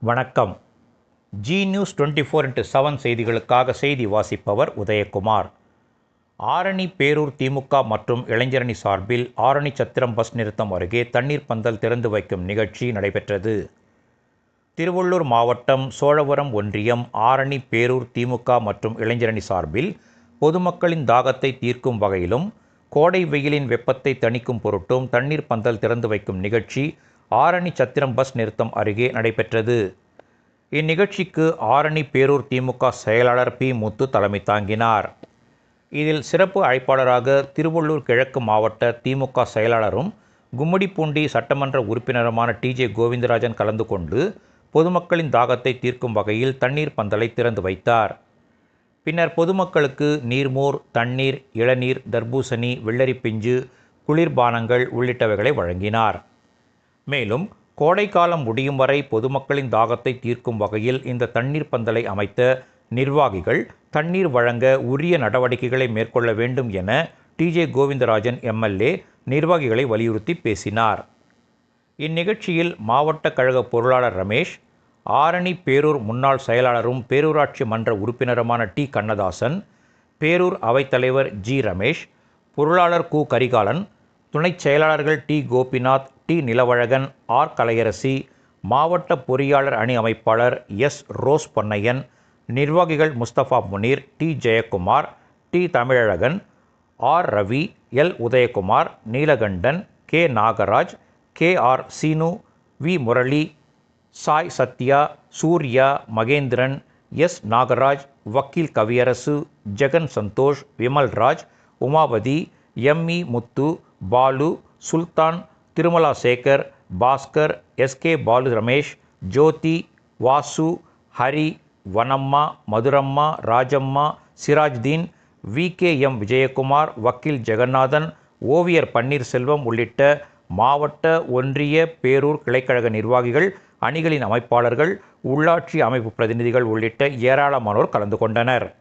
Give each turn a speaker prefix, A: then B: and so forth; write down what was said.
A: வணக்கம். G news 24x7 செய்திகளுக்காக செய்தி வாசிப்பவர் உதயகுமார். ஆரணி பேரூர் திமுக மற்றும் இளைஞரணி சார்பில் ஆரணி சத்திரம் பஸ் நிறுத்தம் அருகே தண்ணீர் பந்தல் திறந்து வைக்கும் நிகழ்ச்சி நடைபெற்றது. திருவள்ளூர் மாவட்டம் சோழவரம் ஒன்றியம் ஆரணி பேரூர் திமுக மற்றும் இளைஞரணி சார்பில் பொதுமக்களின் தாகத்தை தீர்க்கும் வகையிலும் கோடை வெயிலின் வெப்பத்தை தணிக்கும் பொருட்டும் தண்ணீர் பந்தல் திறந்து வைக்கும் நிகழ்ச்சி ஆரணி சத்திரம் பஸ் நிறுத்தம் அருகே நடைபெற்றது. இந்நிகழ்ச்சிக்கு ஆரணி பேரூர் திமுக செயலாளர் பி. முத்து தலைமை தாங்கினார். இதில் சிறப்பு அழைப்பாளராக திருவள்ளூர் கிழக்கு மாவட்ட திமுக செயலாளரும் கும்மிடிப்பூண்டி சட்டமன்ற உறுப்பினருமான டி.ஜே. கோவிந்தராஜன் கலந்து கொண்டு பொதுமக்களின் தாகத்தை தீர்க்கும் வகையில் தண்ணீர் பந்தலை திறந்து வைத்தார். பின்னர் பொதுமக்களுக்கு நீர்மோர், தண்ணீர், இளநீர், தர்பூசணி, வெள்ளரிப்பிஞ்சு, குளிர்பானங்கள் உள்ளிட்டவைகளை வழங்கினார். மேலும் கோடைக்காலம் முடியும் வரை பொதுமக்களின் தாகத்தை தீர்க்கும் வகையில் இந்த தண்ணீர் பந்தலை அமைத்த நிர்வாகிகள் தண்ணீர் வழங்க உரிய நடவடிக்கைகளை மேற்கொள்ள வேண்டும் என டி.ஜே. கோவிந்தராஜன் எம்.எல்.ஏ. நிர்வாகிகளை வலியுறுத்தி பேசினார். இந்நிகழ்ச்சியில் மாவட்ட கழக பொருளாளர் ரமேஷ், ஆரணி பேரூர் முன்னாள் செயலாளரும் பேரூராட்சி மன்ற உறுப்பினருமான டி. கண்ணதாசன், பேரூர் அவைத்தலைவர் ஜி. ரமேஷ், பொருளாளர் கு. கரிகாலன், துணைச் செயலாளர்கள் T. Gopinath, T. Nilavazhagan, R. Kalaiyarasi, மாவட்ட பொறியாளர் அணி அமைப்பாளர் எஸ். ரோஸ் பொன்னையன், நிர்வாகிகள் Mustafa Munir, T. Jayakumar, T. Tamizhazhagan, R. Ravi, L. Udhayakumar, Neelakandan, K. Nagaraj, K. R. Seenu, V. Murali, Sai Sathya, Surya, Mahendran, S. Nagaraj, வக்கீல் Kaviyarasu, Jagan Santhosh, Vimalraj, Umapathi, M E. Muthu, Balu, Sultan, Thirumala Sekar, Bhaskar, S K. Balu Ramesh, Jothi, Vasu, Hari, Vanamma, Madhuramma, Rajamma, Sirajdeen, V K M. Vijayakumar, வக்கீல் ஜெகநாதன், ஓவியர் பன்னீர்செல்வம் உள்ளிட்ட மாவட்ட, ஒன்றிய, பேரூர் கிளைக்கழக நிர்வாகிகள், அணிகளின் அமைப்பாளர்கள், உள்ளாட்சி அமைப்பு பிரதிநிதிகள் உள்ளிட்ட ஏராளமானோர் கலந்து கொண்டனர்.